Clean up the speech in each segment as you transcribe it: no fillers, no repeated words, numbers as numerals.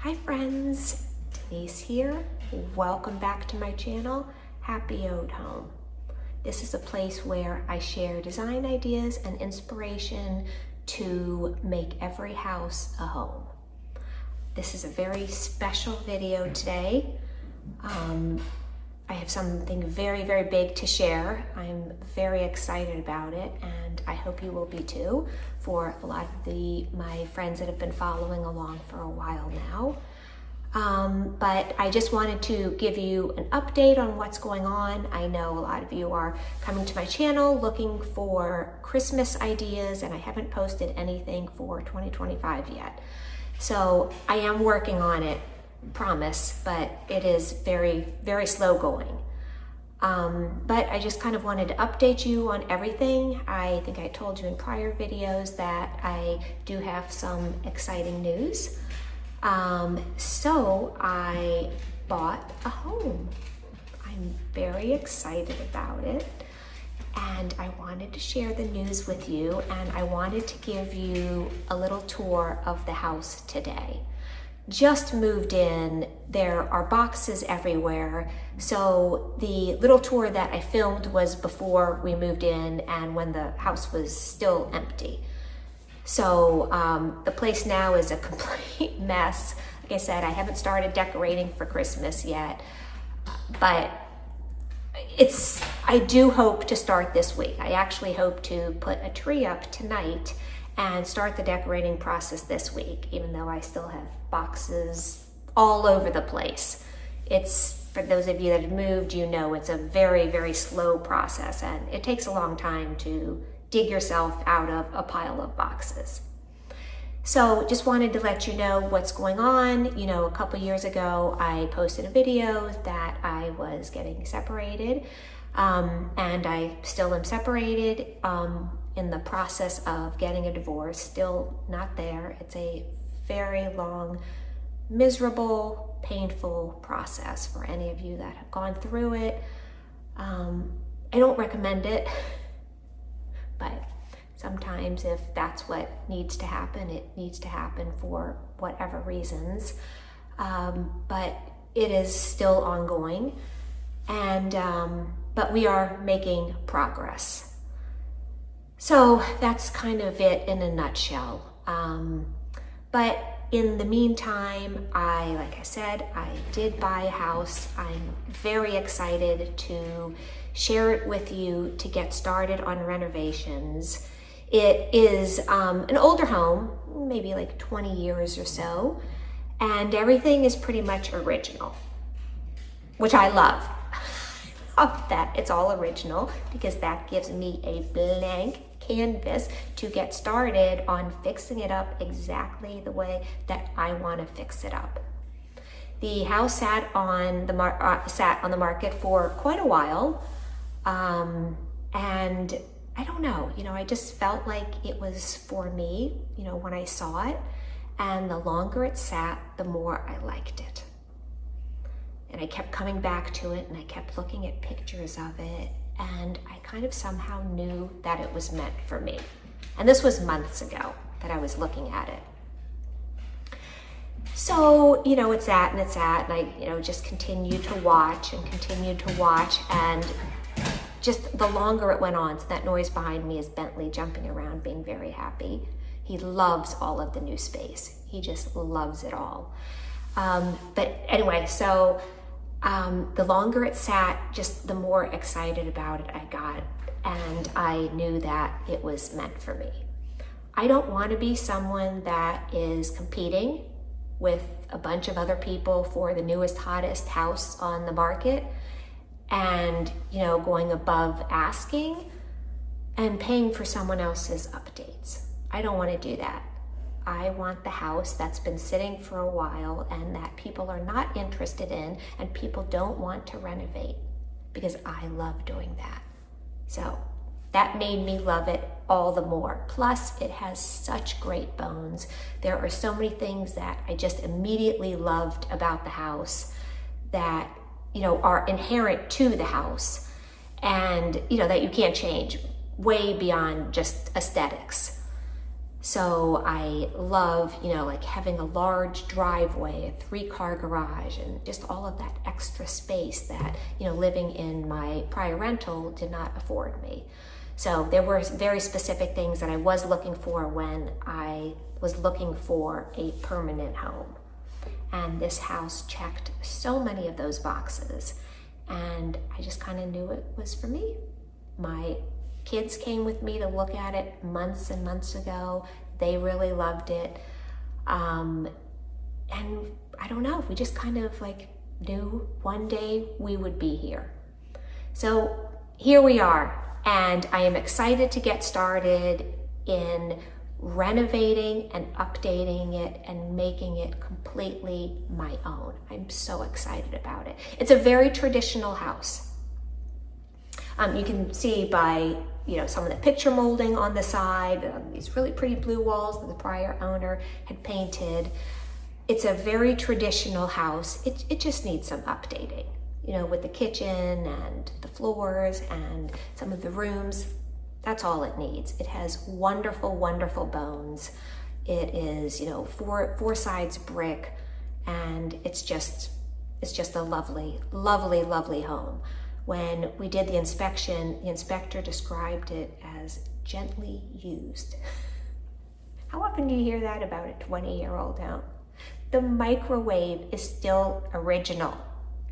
Hi friends, Denise here. Welcome back to my channel, Happy Ode Home. This is a place where I share design ideas and inspiration to make every house a home. This is a very special video today. I have something very, very big to share. I'm very excited about it, and I hope you will be too, for a lot of my friends that have been following along for a while now. But I just wanted to give you an update on what's going on. I know a lot of you are coming to my channel looking for Christmas ideas, and I haven't posted anything for 2025 yet. So I am working on it, promise, but it is very, very slow going. But I just kind of wanted to update you on everything. I think I told you in prior videos that I do have some exciting news. So I bought a home. I'm very excited about it, and I wanted to share the news with you, and I wanted to give you a little tour of the house today. Just moved in, there are boxes everywhere. So the little tour that I filmed was before we moved in and when the house was still empty. So the place now is a complete mess. Like I said, I haven't started decorating for Christmas yet, but I do hope to start this week. I actually hope to put a tree up tonight and start the decorating process this week, even though I still have boxes all over the place. For those of you that have moved, you know it's a very, very slow process, and it takes a long time to dig yourself out of a pile of boxes. So just wanted to let you know what's going on. You know, a couple years ago, I posted a video that I was getting separated, and I still am separated. In the process of getting a divorce, still not there. It's a very long, miserable, painful process for any of you that have gone through it. I don't recommend it, but sometimes if that's what needs to happen, it needs to happen for whatever reasons. But it is still ongoing, and but we are making progress. So that's kind of it in a nutshell. But in the meantime, like I said, I did buy a house. I'm very excited to share it with you to get started on renovations. It is an older home, maybe like 20 years or so, and everything is pretty much original, which I love. I love that it's all original, because that gives me a blank canvas to get started on fixing it up exactly the way that I want to fix it up. The house sat on the market for quite a while, and I don't know, I just felt like it was for me, when I saw it, and the longer it sat, the more I liked it. And I kept coming back to it, and I kept looking at pictures of it, and I kind of somehow knew that it was meant for me. And this was months ago that I was looking at it. So, it sat and it sat, and I, just continued to watch, and just the longer it went on. So that noise behind me is Bentley jumping around, being very happy. He loves all of the new space. He just loves it all. But anyway, so the longer it sat, just the more excited about it I got, and I knew that it was meant for me. I don't want to be someone that is competing with a bunch of other people for the newest, hottest house on the market, and going above asking and paying for someone else's updates. I don't want to do that. I want the house that's been sitting for a while and that people are not interested in, and people don't want to renovate, because I love doing that. So that made me love it all the more. Plus, it has such great bones. There are so many things that I just immediately loved about the house that, are inherent to the house, and, that you can't change, way beyond just aesthetics. So I love, like having a large driveway, a 3-car garage, and just all of that extra space that, living in my prior rental did not afford me. So there were very specific things that I was looking for when I was looking for a permanent home. And this house checked so many of those boxes. And I just kind of knew it was for me. My kids came with me to look at it months and months ago. They really loved it. And I don't know, we just kind of knew one day we would be here. So here we are. And I am excited to get started in renovating and updating it and making it completely my own. I'm so excited about it. It's a very traditional house. You can see by some of the picture molding on the side, these really pretty blue walls that the prior owner had painted. It's a very traditional house. It just needs some updating, with the kitchen and the floors and some of the rooms. That's all it needs. It has wonderful, wonderful bones. It is, four sides brick, and it's just a lovely, lovely, lovely home. When we did the inspection, the inspector described it as gently used. How often do you hear that about a 20-year-old home? The microwave is still original,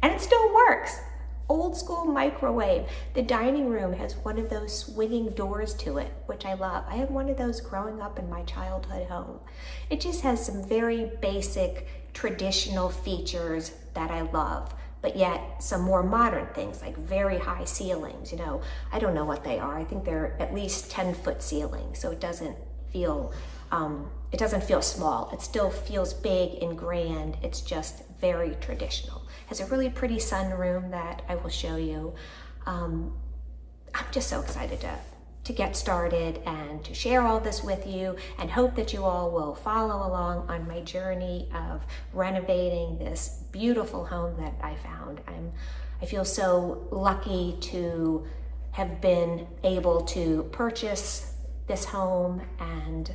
and it still works. Old school microwave. The dining room has one of those swinging doors to it, which I love. I had one of those growing up in my childhood home. It just has some very basic traditional features that I love, but yet some more modern things like very high ceilings. I don't know what they are. I think they're at least 10-foot ceilings, so it doesn't feel small. It still feels big and grand. It's just very traditional. Has a really pretty sunroom that I will show you. I'm just so excited to get started and to share all this with you, and hope that you all will follow along on my journey of renovating this beautiful home that I found. I feel so lucky to have been able to purchase this home, and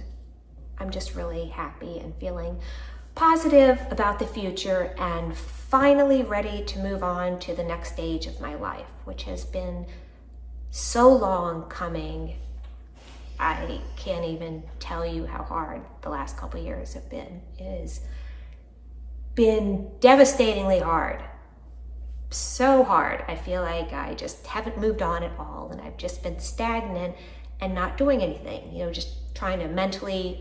I'm just really happy and feeling positive about the future, and finally ready to move on to the next stage of my life, which has been so long coming. I can't even tell you how hard the last couple of years have been. It has been devastatingly hard. So hard. I feel like I just haven't moved on at all, and I've just been stagnant and not doing anything, just trying to mentally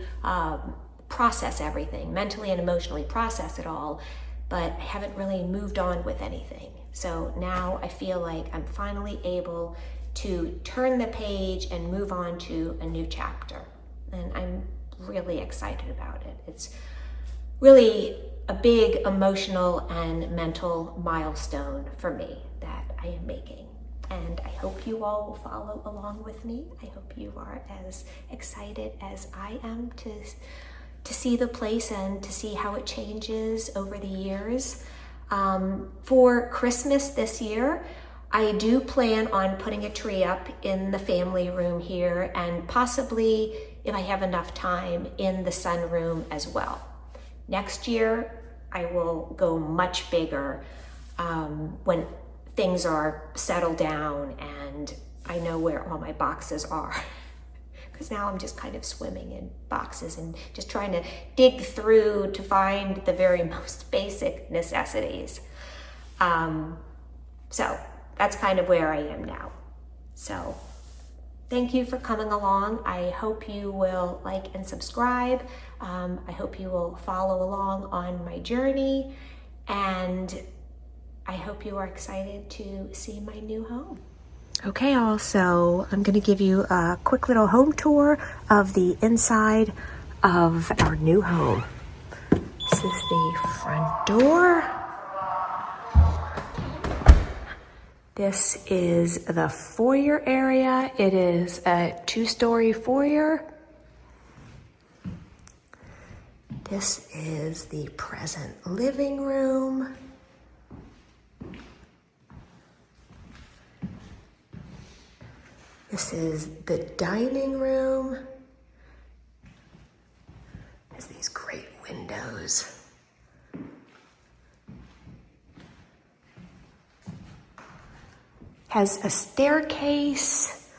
process everything, mentally and emotionally process it all, but I haven't really moved on with anything. So now I feel like I'm finally able to turn the page and move on to a new chapter. And I'm really excited about it. It's really a big emotional and mental milestone for me that I am making. And I hope you all will follow along with me. I hope you are as excited as I am to see the place and to see how it changes over the years. For Christmas this year, I do plan on putting a tree up in the family room here, and possibly, if I have enough time, in the sunroom as well. Next year, I will go much bigger when things are settled down and I know where all my boxes are. Because now I'm just kind of swimming in boxes and just trying to dig through to find the very most basic necessities. So that's kind of where I am now. So thank you for coming along. I hope you will like and subscribe. I hope you will follow along on my journey, and I hope you are excited to see my new home. Okay, also, I'm going to give you a quick little home tour of the inside of our new home. This is the front door. This is the foyer area. It is a 2-story foyer. This is the present living room. This is the dining room. Has these great windows. Has a staircase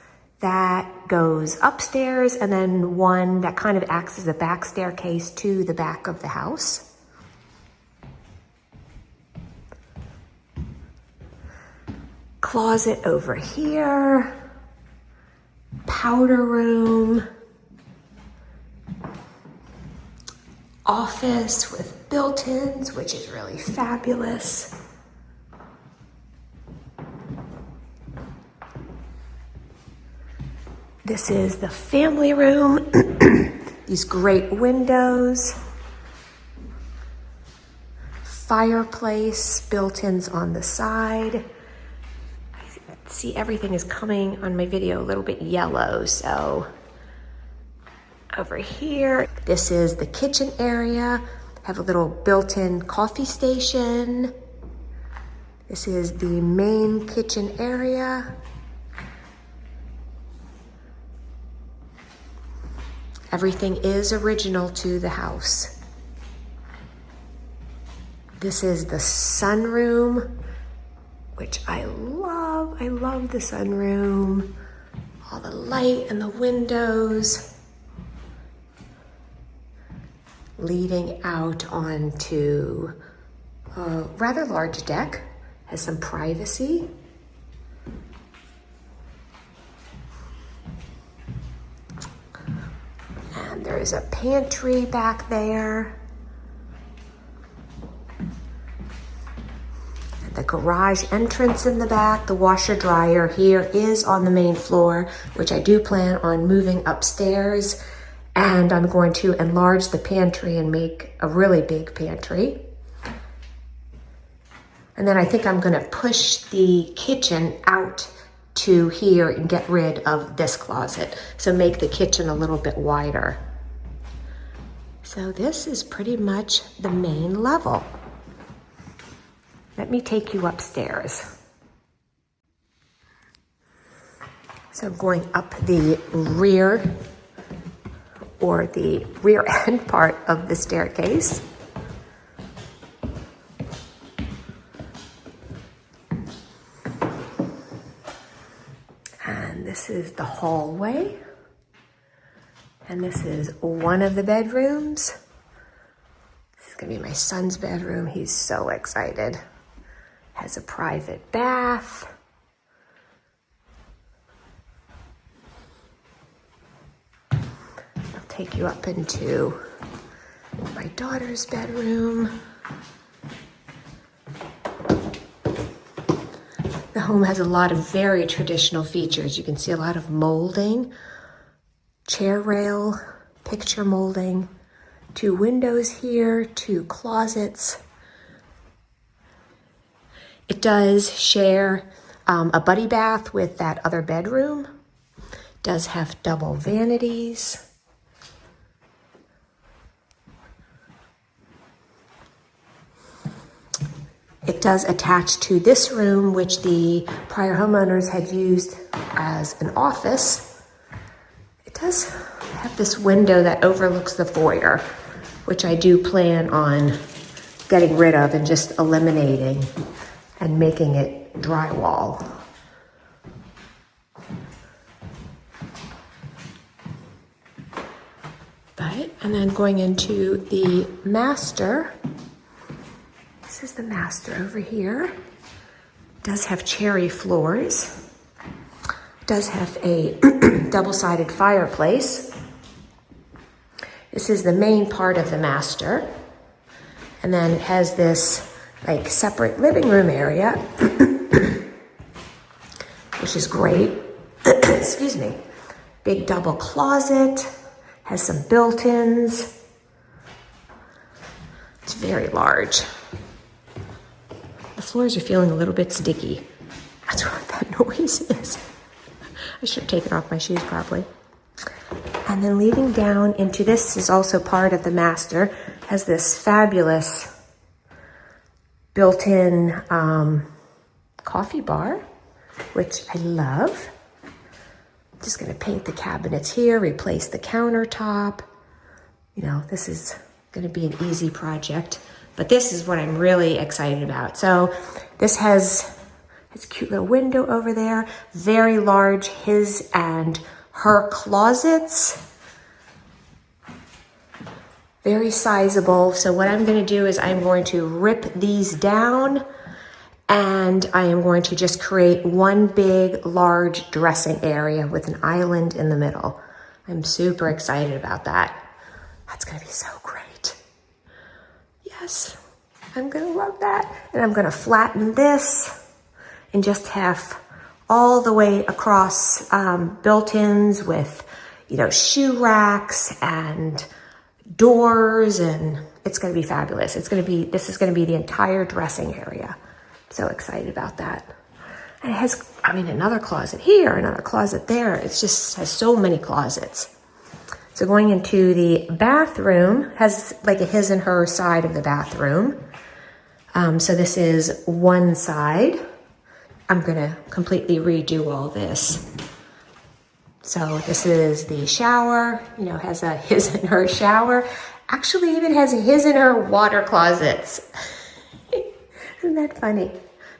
that goes upstairs and then one that kind of acts as a back staircase to the back of the house. Closet over here. Powder room. Office with built-ins, which is really fabulous. This is the family room. These great windows. Fireplace, built-ins on the side. See, everything is coming on my video a little bit yellow, so over here, this is the kitchen area. Have a little built-in coffee station. This is the main kitchen area. Everything is original to the house. This is the sunroom, which I love. I love the sunroom. All the light and the windows. Leading out onto a rather large deck. Has some privacy. And there is a pantry back there. The garage entrance in the back. The washer dryer here is on the main floor, which I do plan on moving upstairs. And I'm going to enlarge the pantry and make a really big pantry. And then I think I'm going to push the kitchen out to here and get rid of this closet. So make the kitchen a little bit wider. So this is pretty much the main level. Let me take you upstairs. So I'm going up the rear or the rear end part of the staircase. And this is the hallway. And this is one of the bedrooms. This is gonna be my son's bedroom. He's so excited. Has a private bath. I'll take you up into my daughter's bedroom. The home has a lot of very traditional features. You can see a lot of molding, chair rail, picture molding, 2 windows here, 2 closets. It does share a buddy bath with that other bedroom. It does have double vanities. It does attach to this room, which the prior homeowners had used as an office. It does have this window that overlooks the foyer, which I do plan on getting rid of and just eliminating and making it drywall. And then going into the master. This is the master over here. It does have cherry floors. It does have a double-sided fireplace. This is the main part of the master. And then it has this like separate living room area, which is great. Excuse me. Big double closet, has some built-ins. It's very large. The floors are feeling a little bit sticky. That's what that noise is. I should have taken off my shoes probably. And then leading down into this is also part of the master, has this fabulous built-in coffee bar, which I love. Just gonna paint the cabinets here, replace the countertop. You know, this is gonna be an easy project, but this is what I'm really excited about. So this has a cute little window over there, very large his and her closets. Very sizable. So what I'm gonna do is I'm going to rip these down and I am going to just create one big, large dressing area with an island in the middle. I'm super excited about that. That's gonna be so great. Yes, I'm gonna love that. And I'm gonna flatten this and just have all the way across built-ins with, you know, shoe racks and doors, and it's gonna be fabulous. This is gonna be the entire dressing area. So excited about that. And it has, I mean, another closet here, another closet there. It's just has so many closets. So going into the bathroom, has like a his and her side of the bathroom. So this is one side. I'm gonna completely redo all this. So this is the shower, you know, has a his and her shower. Actually even has a his and her water closets. Isn't that funny?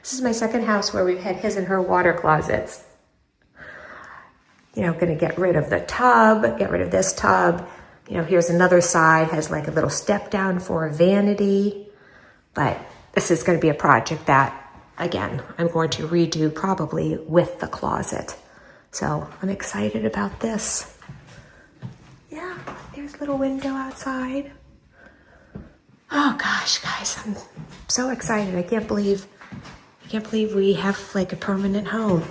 This is my second house where we've had his and her water closets. You know, gonna get rid of the tub, get rid of this tub. You know, here's another side, has like a little step down for a vanity. But this is gonna be a project that, again, I'm going to redo probably with the closet. So I'm excited about this. Yeah, there's a little window outside. Oh gosh, guys, I'm so excited. I can't believe we have like a permanent home.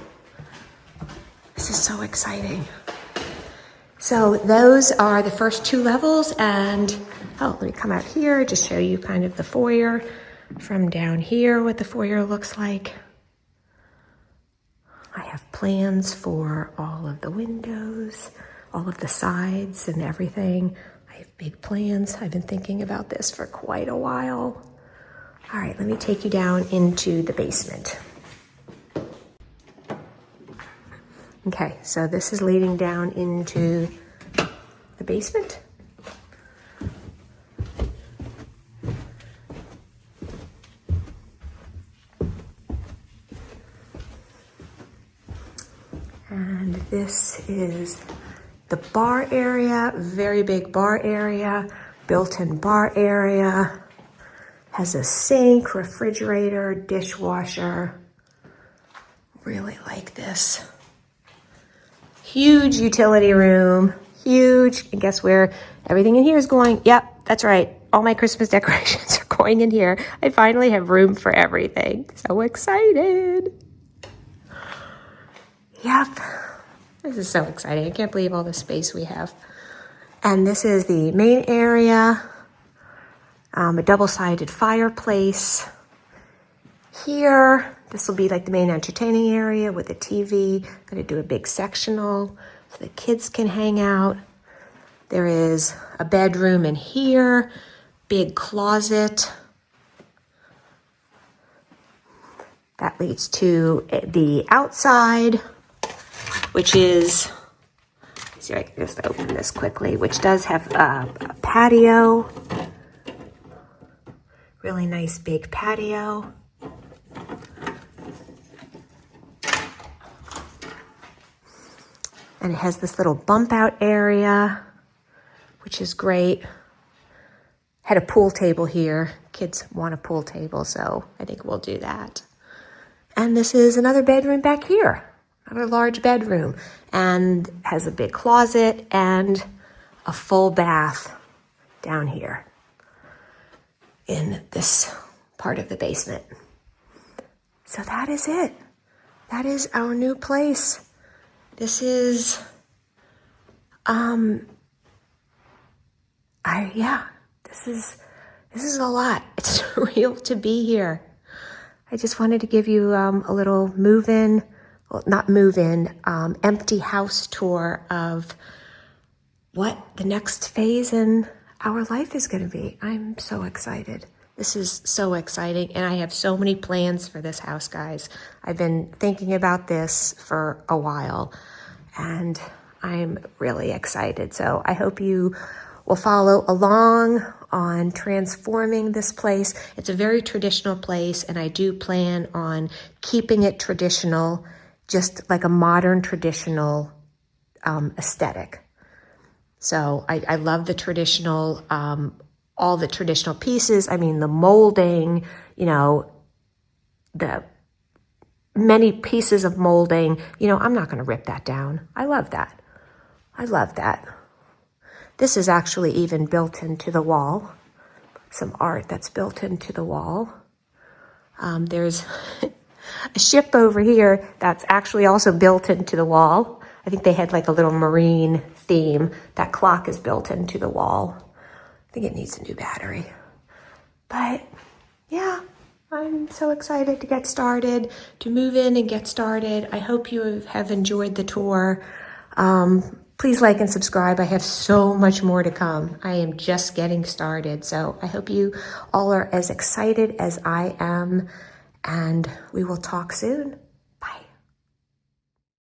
This is so exciting. So those are the first two levels, and oh, let me come out here, just show you kind of the foyer from down here, what the foyer looks like. I have plans for all of the windows, all of the sides and everything. I have big plans. I've been thinking about this for quite a while. All right, let me take you down into the basement. Okay, so this is leading down into the basement. And this is the bar area, very big bar area, built-in bar area. Has a sink, refrigerator, dishwasher. Really like this. Huge utility room, huge. And guess where everything in here is going? Yep, that's right. All my Christmas decorations are going in here. I finally have room for everything. So excited. Yep, this is so exciting. I can't believe all the space we have. And this is the main area, a double-sided fireplace. Here, this will be like the main entertaining area with a TV. I'm gonna do a big sectional so the kids can hang out. There is a bedroom in here, big closet. That leads to the outside, which is, let's see if I can just open this quickly, which does have a patio. Really nice big patio. And it has this little bump out area, which is great. Had a pool table here. Kids want a pool table, so I think we'll do that. And this is another bedroom back here. Another large bedroom, and has a big closet and a full bath down here in this part of the basement. So that is it. That is our new place. This is, this is a lot. It's surreal to be here. I just wanted to give you a little move-in, well, not move-in, empty house tour of what the next phase in our life is going to be. I'm so excited. This is so exciting, and I have so many plans for this house, guys. I've been thinking about this for a while, and I'm really excited. So I hope you will follow along on transforming this place. It's a very traditional place, and I do plan on keeping it traditional, just like a modern traditional aesthetic. So I love the traditional, all the traditional pieces. I mean, the molding, you know, the many pieces of molding, you know, I'm not going to rip that down. I love that. I love that. This is actually even built into the wall. Some art that's built into the wall. There's a ship over here that's actually also built into the wall. I think they had like a little marine theme. That clock is built into the wall. I think it needs a new battery. But yeah, I'm so excited to get started, to move in and get started. I hope you have enjoyed the tour. Please like and subscribe. I have so much more to come. I am just getting started. So I hope you all are as excited as I am, and we will talk soon.